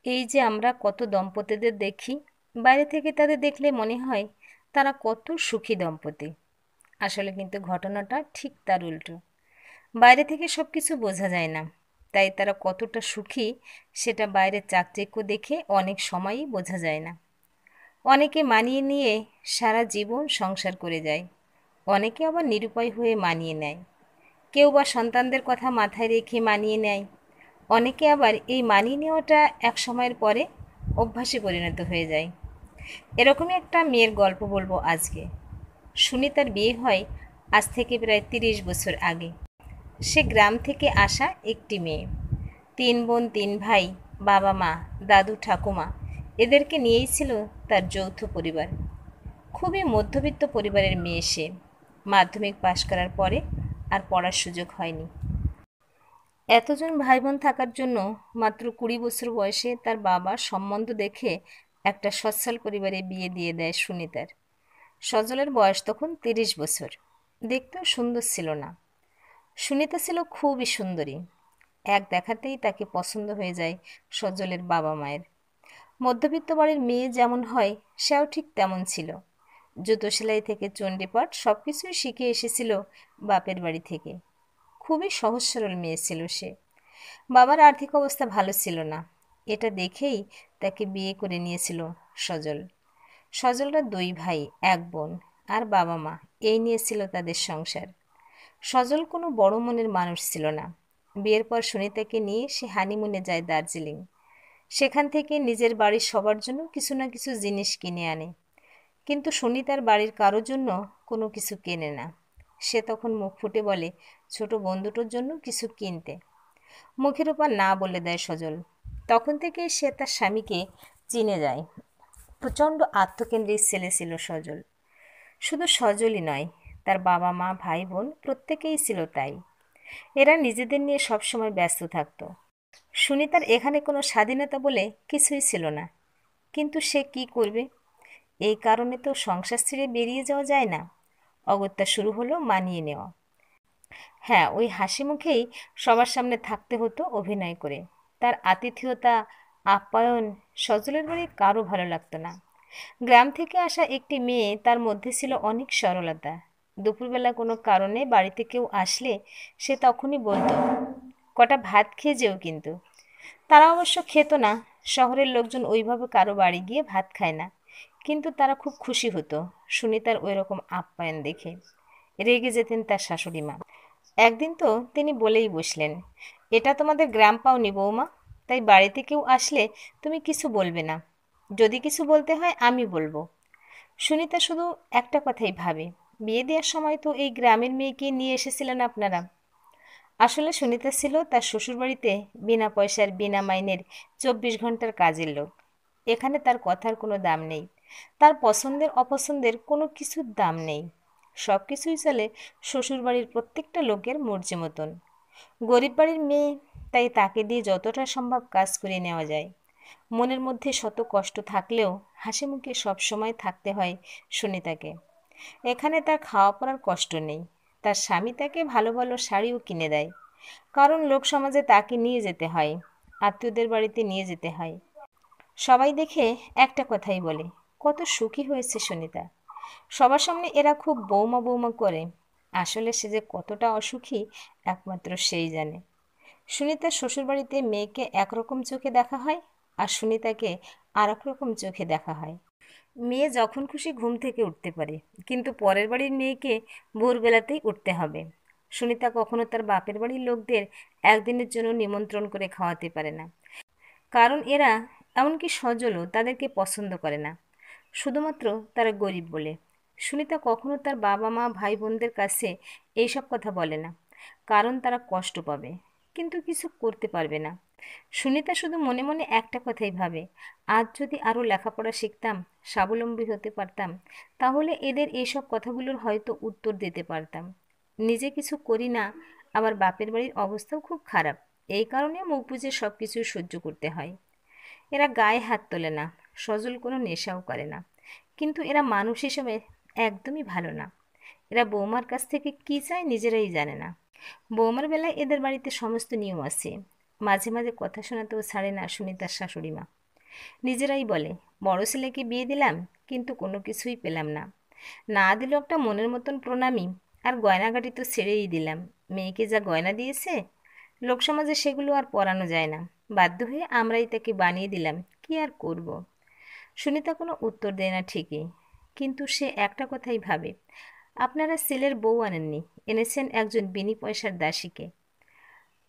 এই যে আমরা কত দম্পতিদের দেখি, বাইরে থেকে তাদের দেখলে মনে হয় তারা কত সুখী দম্পতি। আসলে কিন্তু ঘটনাটা ঠিক তার উল্টো। বাইরে থেকে সব কিছু বোঝা যায় না, তাই তারা কতটা সুখী সেটা বাইরের চাকচিক্য দেখে অনেক সময়ই বোঝা যায় না। অনেকে মানিয়ে নিয়ে সারা জীবন সংসার করে যায়, অনেকে আবার নিরুপায় হয়ে মানিয়ে নেয়। কেউ বা সন্তানদের কথা মাথায় রেখে মানিয়ে নেয়। অনেকে আবার এই মানিয়ে নেওয়াটা এক সময়ের পরে অভ্যাসে পরিণত হয়ে যায়। এরকমই একটা মেয়ের গল্প বলবো আজকে। সুনিতার বিয়ে হয় আজ থেকে প্রায় 30 বছর আগে। সে গ্রাম থেকে আসা একটি মেয়ে। 3 বোন 3 ভাই, বাবা মা, দাদু ঠাকুমা, এদেরকে নিয়েই ছিল তার যৌথ পরিবার। খুবই মধ্যবিত্ত পরিবারের মেয়ে সে। মাধ্যমিক পাশ করার পরে আর পড়ার সুযোগ হয়নি। এতজন ভাই বোন থাকার জন্য মাত্র 20 বছর বয়সে তার বাবা সম্বন্ধ দেখে একটা সচ্ছল পরিবারে বিয়ে দিয়ে দেয় সুনিতার। সজলের বয়স তখন 30 বছর। দেখতেও সুন্দর ছিল না। সুনিতা ছিল খুবই সুন্দরী। এক দেখাতেই তাকে পছন্দ হয়ে যায় সজলের বাবা মায়ের। মধ্যবিত্ত বাড়ির মেয়ে যেমন হয়, সেও ঠিক তেমন ছিল। জুতো সেলাই থেকে চণ্ডীপাঠ সব কিছুই শিখে এসেছিল বাপের বাড়ি থেকে। খুবই সহজ সরল মেয়ে ছিল সে। বাবার আর্থিক অবস্থা ভালো ছিল না, এটা দেখেই তাকে বিয়ে করে নিয়েছিল সজল। সজলরা 2 ভাই 1 বোন আর বাবা মা, এই নিয়ে ছিল তাদের সংসার। সজল কোনো বড় মনের মানুষ ছিল না। বিয়ের পর সুনিতাকে নিয়ে সে হানিমুনে যায় দার্জিলিং। সেখান থেকে নিজের বাড়ির সবার জন্য কিছু না কিছু জিনিস কিনে আনে, কিন্তু সুনিতার বাড়ির কারোর জন্য কোনো কিছু কেনে না। সে তখন মুখ ফুটে বলে ছোট বন্ধুটার জন্য কিছু কিনতে। মুখের উপর না বলে দেয় সজল। তখন থেকেই সে তার স্বামীকে চিনে যায়। প্রচণ্ড আত্মকেন্দ্রিক ছেলে ছিল সজল। শুধু সজলই নয়, তার বাবা মা ভাই বোন প্রত্যেকেই ছিল তাই। এরা নিজেদের নিয়ে সবসময় ব্যস্ত থাকতো। সুনিতার এখানে কোনো স্বাধীনতা বলে কিছুই ছিল না, কিন্তু সে কি করবে? এই কারণে তো সংসার ছেড়ে বেরিয়ে যাওয়া যায় না। অগত্যা শুরু হলো মানিয়ে নেওয়া। হ্যাঁ, ওই হাসি মুখেই সবার সামনে থাকতে হতো অভিনয় করে। তার আতিথেয়তা, আপ্যায়ন সজলের বাড়ি কারো ভালো লাগতো না। গ্রাম থেকে আসা একটি মেয়ে, তার মধ্যে ছিল অনেক সরলতা। দুপুরবেলা কোনো কারণে বাড়িতে কেউ আসলে সে তখনই বলতো, কটা ভাত খেয়ে যেও কিন্তু। তারা অবশ্য খেত না। শহরের লোকজন ওইভাবে কারো বাড়ি গিয়ে ভাত খায় না। কিন্তু তারা খুব খুশি হতো সুনিতার ওই রকম আপ্যায়ন দেখে। রেগে যেতেন তার শাশুড়ি মা। একদিন তো তিনি বলেই বসলেন, এটা তোমাদের গ্রাম পাওনি বৌমা, তাই বাড়িতে কেউ আসলে তুমি কিছু বলবে না। যদি কিছু বলতে হয় আমি বলবো। সুনিতা শুধু একটা কথাই ভাবে, বিয়ে দেওয়ার সময় তো এই গ্রামের মেয়েকে নিয়ে এসেছিলেন আপনারা। আসলে সুনিতা ছিল তার শ্বশুরবাড়িতে বিনা পয়সার বিনা মাইনের 24 ঘন্টার কাজের লোক। এখানে তার কথার কোনো দাম নেই। তার পছন্দের অপছন্দের কোনো কিছুর দাম নেই। সব কিছুই চলে শ্বশুরবাড়ির প্রত্যেকটা লোকের মর্জি মতন। গরিব বাড়ির মেয়ে, তাই তাকে দিয়ে যতটা সম্ভব কাজ করে নেওয়া যায়। মনের মধ্যে শত কষ্ট থাকলেও হাসি মুখে সবসময় থাকতে হয় সুনিতাকে। এখানে তার খাওয়া পরার কষ্ট নেই। তার স্বামী তাকে ভালো ভালো শাড়িও কিনে দেয়, কারণ লোক সমাজে তাকে নিয়ে যেতে হয়, আত্মীয়দের বাড়িতে নিয়ে যেতে হয়। সবাই দেখে একটা কথাই বলে, কত সুখী হয়েছে সুনিতা। সবার সামনে এরা খুব বৌমা বৌমা করে। আসলে সে যে কতটা অসুখী একমাত্র সেই জানে। সুনিতার শ্বশুরবাড়িতে মেয়েকে একরকম চোখে দেখা হয়, আর সুনিতাকে আর এক রকম চোখে দেখা হয়। মেয়ে যখন খুশি ঘুম থেকে উঠতে পারে, কিন্তু পরের বাড়ির মেয়েকে ভোরবেলাতেই উঠতে হবে। সুনিতা কখনো তার বাপের বাড়ির লোকদের একদিনের জন্য নিমন্ত্রণ করে খাওয়াতে পারে না, কারণ এরা, এমনকি সজলও, তাদেরকে পছন্দ করে না, শুধুমাত্র তারা গরিব বলে। সুনিতা কখনো তার বাবা মা ভাই বোনদের কাছে এইসব কথা বলে না, কারণ তারা কষ্ট পাবে, কিন্তু কিছু করতে পারবে না। সুনিতা শুধু মনে মনে একটা কথাই ভাবে, আজ যদি আরও লেখাপড়া শিখতাম, স্বাবলম্বী হতে পারতাম, তাহলে এদের এইসব কথাগুলোর হয়তো উত্তর দিতে পারতাম। নিজে কিছু করি না, আবার বাপের বাড়ির অবস্থাও খুব খারাপ, এই কারণে মুখ বুজে সব কিছু সহ্য করতে হয়। এরা গায়ে হাত তোলে না, সজল কোনো নেশাও করে না, কিন্তু এরা মানুষ হিসেবে একদমই ভালো না। এরা বৌমার কাছ থেকে কী চায় নিজেরাই জানে না। বৌমার বেলায় এদের বাড়িতে সমস্ত নিয়ম আছে। মাঝে মাঝে কথা শোনাতেও ছাড়ে না সুনিতার শাশুড়ি মা। নিজেরাই বলে, বড় ছেলেকে বিয়ে দিলাম কিন্তু কোনো কিছুই পেলাম না, না দিল একটা মনের মতন প্রণামী, আর গয়নাগাটি তো ছেড়েই দিলাম, মেয়েকে যা গয়না দিয়েছে লোকসমাজে সেগুলো আর পরানো যায় না, বাধ্য হয়ে আমরাই তাকে বানিয়ে দিলাম, কি আর করব। সুনিতা কোনো উত্তর দেয় না ঠিকই, কিন্তু সে একটা কথাই ভাবে, আপনারা ছেলের বউ আনেননি, এনেছেন একজন বিনি পয়সার দাসীকে।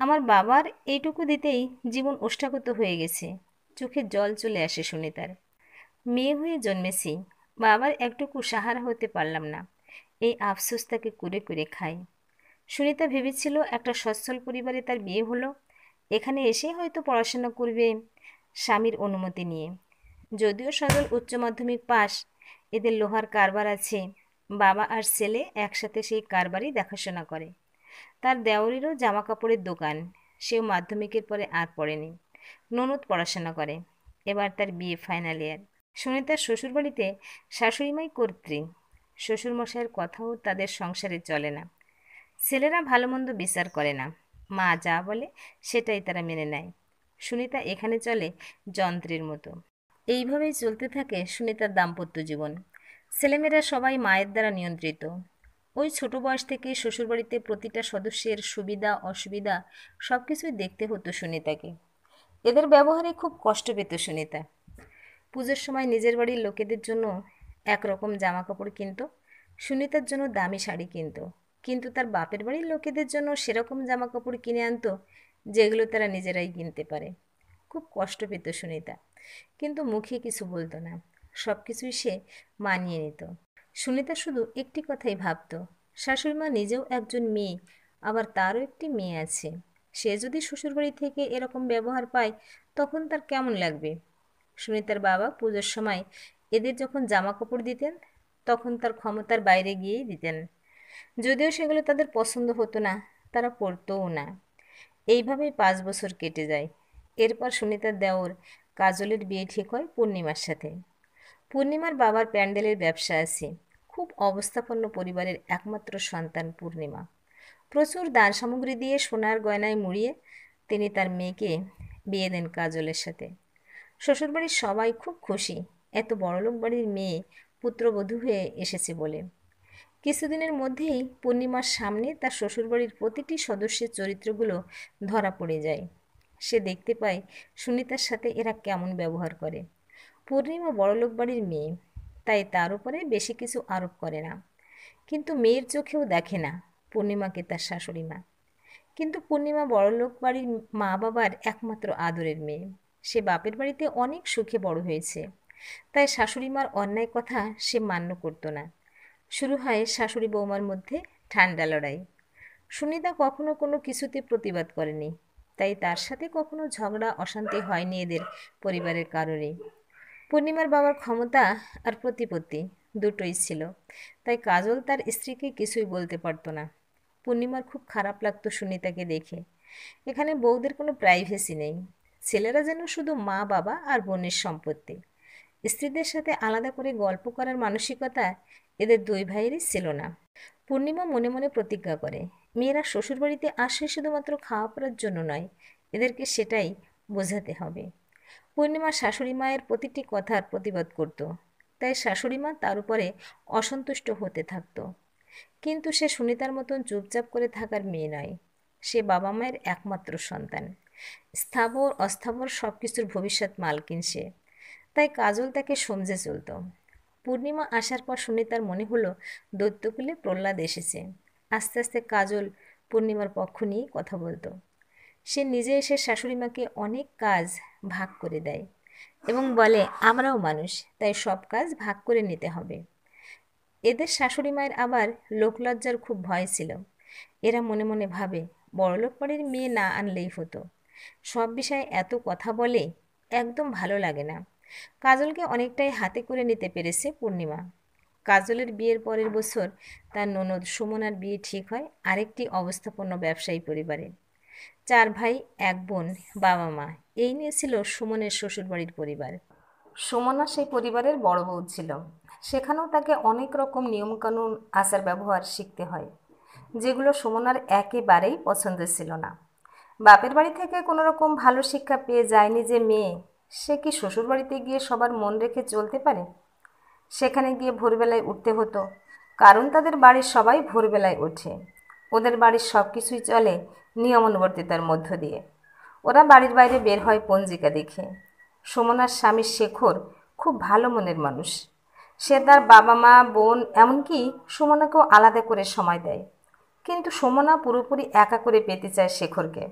আমার বাবার এইটুকু দিতেই জীবন ওষ্ঠাগত হয়ে গেছে। চোখে জল চলে আসে সুনিতার। মেয়ে হয়ে জন্মেছি, বাবার একটুকু সাহারা হতে পারলাম না, এই আফসোস তাকে কুরে কুরে খায়। সুনিতা ভেবেছিল একটা সচ্ছল পরিবারে তার বিয়ে হলো, এখানে এসে হয়তো পড়াশোনা করবে স্বামীর অনুমতি নিয়ে। যদিও সরল উচ্চ মাধ্যমিক পাস, এদের লোহার কারবার আছে, বাবা আর ছেলে একসাথে সেই কারবারই দেখাশোনা করে। তার দেওরেরও জামা কাপড়ের দোকান, সেও মাধ্যমিকের পরে আর পড়েনি, ননদ পড়াশোনা করে, এবার তার বিয়ে ফাইনাল ইয়ার। সুনিতার শ্বশুরবাড়িতে শাশুড়িমাই কর্ত্রী, শ্বশুরমশাইয়ের কথাও তাদের সংসারে চলে না। ছেলেরা ভালো মন্দ বিচার করে না, মা যা বলে সেটাই তারা মেনে নেয়। সুনিতা এখানে চলে যন্ত্রের মতো। এইভাবেই চলতে থাকে সুনিতার দাম্পত্য জীবন। ছেলেমেয়েরা সবাই মায়ের দ্বারা নিয়ন্ত্রিত। ওই ছোট বয়স থেকে শ্বশুরবাড়িতে প্রতিটা সদস্যের সুবিধা অসুবিধা সব কিছুই দেখতে হতো সুনিতাকে। এদের ব্যবহারে খুব কষ্ট পেত সুনিতা। পুজোর সময় নিজের বাড়ির লোকেদের জন্য একরকম জামা কাপড় কিনত, সুনিতার জন্য দামি শাড়ি কিনত, কিন্তু তার বাপের বাড়ির লোকেদের জন্য সেরকম জামা কাপড় কিনে আনতো যেগুলো তারা নিজেরাই কিনতে পারে। খুব কষ্ট পেত সুনিতা, কিন্তু মুখে কিছু বলতো না, সব কিছুই সে মানিয়ে নিত। সুনিতা শুধু একটি কথাই ভাবত, শাশুড়িমা নিজেও একজন মেয়ে, আবার তারও একটি মেয়ে আছে, সে যদি শ্বশুরবাড়ি থেকে এরকম ব্যবহার পায় তখন তার কেমন লাগবে। সুনিতার বাবা পুজোর সময় এদের যখন জামা কাপড় দিতেন তখন তার ক্ষমতার বাইরে গিয়েই দিতেন, যদিও সেগুলো তাদের পছন্দ হতো না, তারা পরতও না। এইভাবেই 5 বছর কেটে যায়। এরপর সুনিতার দেওর কাজলের বিয়ে ঠিক হয় পূর্ণিমার সাথে। পূর্ণিমার বাবার প্যান্ডেলের ব্যবসা আছে, খুব অবস্থাপন্ন পরিবারের একমাত্র সন্তান পূর্ণিমা। প্রচুর দান সামগ্রী দিয়ে সোনার গয়নায় মুড়িয়ে তিনি তার মেয়েকে বিয়ে দেন কাজলের সাথে। শ্বশুরবাড়ির সবাই খুব খুশি, এত বড়লোক বাড়ির মেয়ে পুত্রবধূ হয়ে এসেছে বলে। কিছুদিনের মধ্যেই পূর্ণিমার সামনে তার শ্বশুরবাড়ির প্রতিটি সদস্যের চরিত্রগুলো ধরা পড়ে যায়। সে দেখতে পায় সুনিতার সাথে এরা কেমন ব্যবহার করে। পূর্ণিমা বড়লোক বাড়ির মেয়ে, তাই তার উপরে বেশি কিছু আরোপ করে না, কিন্তু মেয়ের চোখেও দেখে না পূর্ণিমাকে তার শাশুড়ি মা। কিন্তু পূর্ণিমা বড়লোক বাড়ির মা বাবার একমাত্র আদরের মেয়ে, সে বাপের বাড়িতে অনেক সুখে বড় হয়েছে, তাই শাশুড়ি মার অন্যায় কথা সে মান্য করতো না। শুরু হয় শাশুড়ি বৌমার মধ্যে ঠান্ডা লড়াই। সুনিতা কখনো কোনো কিছুতে প্রতিবাদ করেনি, তাই তার সাথে কখনো ঝগড়া অশান্তি হয়নি এদের পরিবারের কারণে। পূর্ণিমার বাবার ক্ষমতা আর প্রতিপত্তি দুটোই ছিল, তাই কাজল তার স্ত্রীকে কিছুই বলতে পারতো না। পূর্ণিমার খুব খারাপ লাগতো সুনিতাকে দেখে। এখানে বউদের কোনো প্রাইভেসি নেই, ছেলেরা যেন শুধু মা বাবা আর বোনের সম্পত্তি। স্ত্রীদের সাথে আলাদা করে গল্প করার মানসিকতা এদের দুই ভাইয়েরই ছিল না। পূর্ণিমা মনে মনে প্রতিজ্ঞা করে, মেয়েরা শ্বশুরবাড়িতে আসে শুধুমাত্র খাওয়া পড়ার জন্য নয়, এদেরকে সেটাই বোঝাতে হবে। পূর্ণিমা শাশুড়ি মায়ের প্রতিটি কথার প্রতিবাদ করত, তাই শাশুড়ি মা তার উপরে অসন্তুষ্ট হতে থাকত। কিন্তু সে সুনিতার মতন চুপচাপ করে থাকার মেয়ে নয়, সে বাবা মায়ের একমাত্র সন্তান, স্থাবর অস্থাবর সব কিছুর ভবিষ্যৎ মালকিন সে, তাই কাজল তাকে সমঝে চলত। পূর্ণিমা আসার পর সুনিতার মনে হলো দৈত্যকুলে প্রহ্লাদ এসেছে। আস্তে আস্তে কাজল পূর্ণিমার পক্ষ নিয়ে কথা বলতো। সে নিজে এসে শাশুড়িমাকে অনেক কাজ ভাগ করে দেয় এবং বলে, আমরাও মানুষ, তাই সব কাজ ভাগ করে নিতে হবে। এদের শাশুড়ি মায়ের আবার লোকলজ্জার খুব ভয় ছিল। এরা মনে মনে ভাবে, বড়লোক বাড়ির মেয়ে না আনলেই হতো, সব বিষয়ে এত কথা বলে, একদম ভালো লাগে না। কাজলকে অনেকটাই হাতে করে নিতে পেরেছে পূর্ণিমা। কাজলের বিয়ের পরের বছর তার ননদ সুমনার বিয়ে ঠিক হয় আরেকটি অবস্থাপন্ন ব্যবসায়ী পরিবারে। 4 ভাই 1 বোন, বাবা মা, এই নিয়ে ছিল সুমনের শ্বশুরবাড়ির পরিবার। সুমনা সেই পরিবারের বড় বউ ছিল। সেখানেও তাকে অনেক রকম নিয়মকানুন আচার ব্যবহার শিখতে হয়, যেগুলো সুমনার একেবারেই পছন্দের ছিল না। বাপের বাড়ি থেকে কোনো রকম ভালো শিক্ষা পেয়ে যায়নি যে মেয়ে, সে কি শ্বশুরবাড়িতে গিয়ে সবার মন রেখে চলতে পারে? সেখানে গিয়ে ভোরবেলায় উঠতে হতো, কারণ তাদের বাড়ির সবাই ভোরবেলায় ওঠে। ওদের বাড়ির সব কিছুই চলে নিয়মানুবর্তিতার মধ্য দিয়ে। ওরা বাড়ির বাইরে বের হয় পঞ্জিকা দেখে। সুমনার স্বামী শেখর খুব ভালো মনের মানুষ। সে তার বাবা মা বোন এমনকি সুমনাকেও আলাদা করে সময় দেয়। কিন্তু সুমনা পুরোপুরি একা করে পেতে চায় শেখরকে,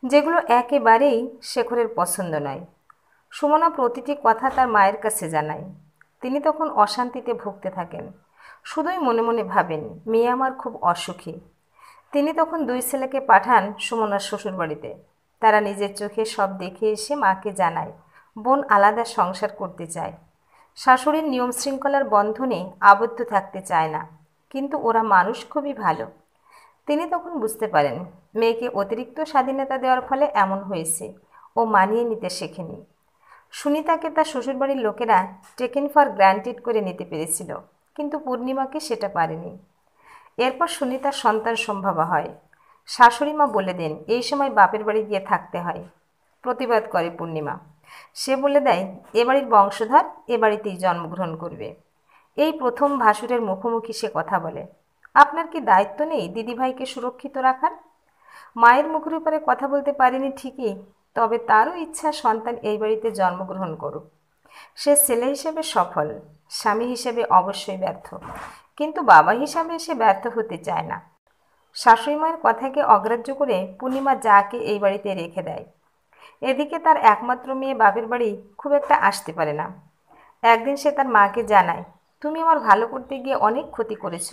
যেগুলো একেবারেই শেখরের পছন্দ নয়। সুমনা প্রতিটি কথা তার মায়ের কাছে জানায়। তিনি তখন অশান্তিতে ভুগতে থাকেন, শুধুই মনে মনে ভাবেন মেয়ে আমার খুব অসুখী। তিনি তখন দুই ছেলেকে পাঠান সুমনার শ্বশুরবাড়িতে। তারা নিজের চোখে সব দেখে এসে মাকে জানায় বোন আলাদা সংসার করতে চায়, শাশুড়ির নিয়ম শৃঙ্খলার বন্ধনে আবদ্ধ থাকতে চায় না। কিন্তু ওরা মানুষ খুবই ভালো। তিনি তখন বুঝতে পারেন মেয়েকে অতিরিক্ত স্বাধীনতা দেওয়ার ফলে এমন হয়েছে, ও মানিয়ে নিতে শেখেনি। সুনিতাকে তার শ্বশুরবাড়ির লোকেরা টেকেন ফর গ্রান্টেড করে নিতে পেরেছিল, কিন্তু পূর্ণিমাকে সেটা পারেনি। এরপর সুনিতার সন্তান সম্ভবা হয়। শাশুড়ি মা বলে দেন এই সময় বাপের বাড়ি গিয়ে থাকতে হয়। প্রতিবাদ করে পূর্ণিমা। সে বলে দেয় এ বাড়ির বংশধর এ বাড়িতেই জন্মগ্রহণ করবে। এই প্রথম ভাসুরের মুখোমুখি সে কথা বলে, আপনার কি দায়িত্ব নেই দিদিভাইকে সুরক্ষিত রাখার? মায়ের মুখের উপরে কথা বলতে পারেনি ঠিকই, তবে তারও ইচ্ছা সন্তান এই বাড়িতে জন্মগ্রহণ করুক। সে ছেলে হিসেবে সফল, স্বামী হিসেবে অবশ্যই ব্যর্থ, কিন্তু বাবা হিসাবে সে ব্যর্থ হতে চায় না। শাশুড়ি মায়ের কথাকে অগ্রাহ্য করে পূর্ণিমা যাকে এই বাড়িতে রেখে দেয়। এদিকে তার একমাত্র মেয়ে বাপের বাড়ি খুব একটা আসতে পারে না। একদিন সে তার মাকে জানায়, তুমি আমার ভালো করতে গিয়ে অনেক ক্ষতি করেছ।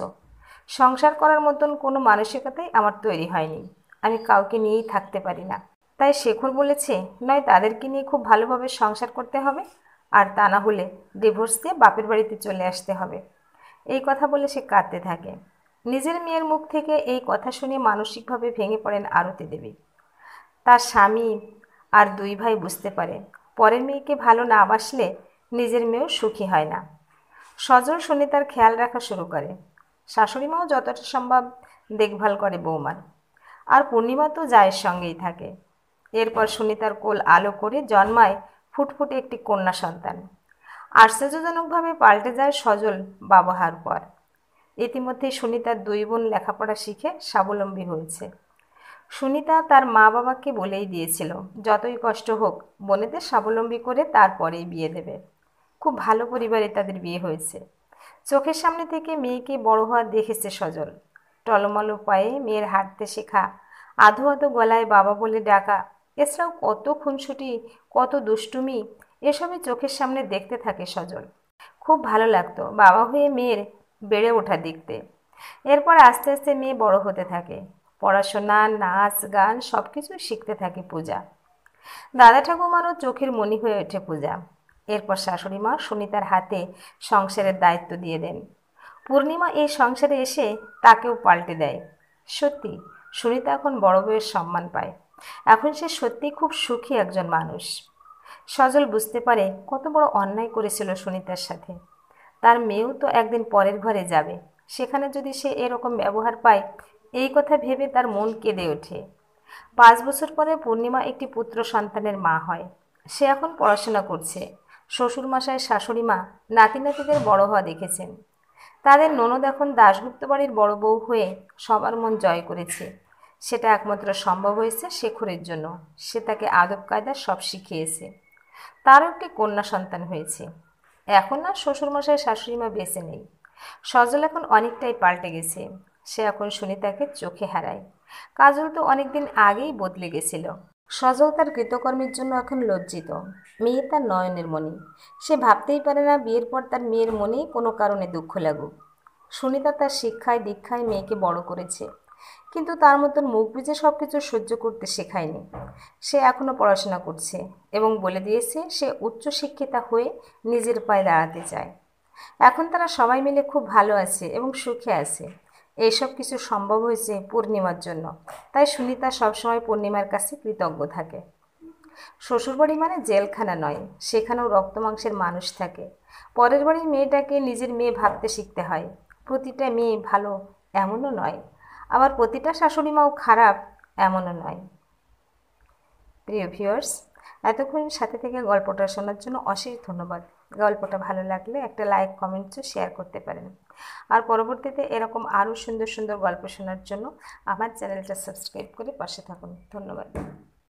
সংসার করার মতন কোনো মানসিকতাই আমার তৈরি হয়নি। আমি কাউকে নিয়েই থাকতে পারি না। তাই শেখর বলেছে নয় তাদেরকে নিয়ে খুব ভালোভাবে সংসার করতে হবে, আর তা না হলে ডিভোর্স দিয়ে বাপের বাড়িতে চলে আসতে হবে। এই কথা বলে সে কাঁদতে থাকে। নিজের মেয়ের মুখ থেকে এই কথা শুনে মানসিকভাবে ভেঙে পড়েন আরতি দেবী। তার স্বামী আর দুই ভাই বুঝতে পারে পরের মেয়েকে ভালো না বাসলে নিজের মেয়েও সুখী হয় না। সজল সুনিতার খেয়াল রাখা শুরু করে। শাশুড়ি মাও যতটা সম্ভব দেখভাল করে বৌমার, আর পূর্ণিমা তো জায়ের সঙ্গেই থাকে। এরপর সুনিতার কোল আলো করে জন্মায় ফুটফুটে একটি কন্যা সন্তান। আশ্চর্যজনকভাবে পাল্টে যায় সজল বাবা হওয়ার পর। ইতিমধ্যেই সুনিতার দুই বোন লেখাপড়া শিখে স্বাবলম্বী হয়েছে। সুনিতা তার মা বাবাকে বলেই দিয়েছিল যতই কষ্ট হোক বোনেদের স্বাবলম্বী করে তারপরেই বিয়ে দেবে। খুব ভালো পরিবারে তাদের বিয়ে হয়েছে। চোখের সামনে থেকে মেয়েকে বড় হওয়া দেখেছে সজল। টলমলো পায়ে মেয়ের হাঁটতে শেখা, আধো আধো গলায় বাবা বলে ডাকা, এছাড়াও কত খুনসুটি, কত দুষ্টুমি, এসবই চোখের সামনে দেখতে থাকে সজল। খুব ভালো লাগতো বাবা হয়ে মেয়ের বেড়ে ওঠা দেখতে। এরপর আস্তে আস্তে মেয়ে বড় হতে থাকে। পড়াশোনা, নাচ, গান সব কিছুই শিখতে থাকে পূজা। দাদা ঠাকুমারও চোখের মণি হয়ে ওঠে পূজা। এরপর শাশুড়ি মা সুনিতার হাতে সংসারের দায়িত্ব দিয়ে দেন। পূর্ণিমা এই সংসারে এসে তাকেও পাল্টে দেয়। সত্যি সুনিতা এখন বড় বউয়ের সম্মান পায়। এখন সে সত্যিই খুব সুখী একজন মানুষ। সজল বুঝতে পারে কত বড় অন্যায় করেছিল সুনিতার সাথে। তার মেয়েও তো একদিন পরের ঘরে যাবে, সেখানে যদি সে এরকম ব্যবহার পায়, এই কথা ভেবে তার মন কেঁদে ওঠে। 5 বছর পরে পূর্ণিমা একটি পুত্র সন্তানের মা হয়। সে এখন পড়াশোনা করছে। শ্বশুরমশাই, শাশুড়ি মা নাতি নাতিদের বড় হওয়া দেখেছেন। তাদের ননদ এখন দাশগুপ্ত বাড়ির বড় বউ হয়ে সবার মন জয় করেছে। সেটা একমাত্র সম্ভব হয়েছে শেখরের জন্য। সে তাকে আদব কায়দা সব শিখিয়েছে। তারও একটি কন্যা সন্তান হয়েছে। এখন আর শ্বশুরমশাই শাশুড়ি মা বেঁচে নেই। সজল এখন অনেকটাই পাল্টে গেছে। সে এখন সুনিতাকে চোখে হারায়। কাজল তো অনেকদিন আগেই বদলে গেছিল। সজল তার কৃতকর্মের জন্য এখন লজ্জিত। মেয়ে তার নয়নের মণি। সে ভাবতেই পারে না বিয়ের পর তার মেয়ের মনে কোনো কারণে দুঃখ লাগুক। সুনিতা তার শিক্ষায় দীক্ষায় মেয়েকে বড় করেছে, কিন্তু তার মতন মুখ বুজে সব কিছু সহ্য করতে শেখায়নি। সে এখনও পড়াশোনা করছে এবং বলে দিয়েছে সে উচ্চশিক্ষিতা হয়ে নিজের পায়ে দাঁড়াতে চায়। এখন তারা সবাই মিলে খুব ভালো আছে এবং সুখে আছে। এইসব কিছু সম্ভব হয়েছে পূর্ণিমার জন্য। তাই সুনিতা সবসময় পূর্ণিমার কাছে কৃতজ্ঞ থাকে। শ্বশুরবাড়ি মানে জেলখানা নয়, সেখানেও রক্তমাংসের মানুষ থাকে। পরের বাড়ির মেয়েটাকে নিজের মেয়ে ভাবতে শিখতে হয়। প্রতিটা মেয়ে ভালো এমনও নয়, আবার প্রতিটা শাশুড়ি মাও খারাপ এমনও নয়। প্রিয় ভিউয়ার্স, এতক্ষণ সাথে থেকে গল্পটা শোনার জন্য অশেষ ধন্যবাদ। গল্পটা ভালো লাগলে একটা লাইক, কমেন্টস ও শেয়ার করতে পারেন। আর পরবর্তীতে এরকম আরও সুন্দর সুন্দর গল্প শোনার জন্য আমার চ্যানেলটা সাবস্ক্রাইব করে পাশে থাকুন। ধন্যবাদ।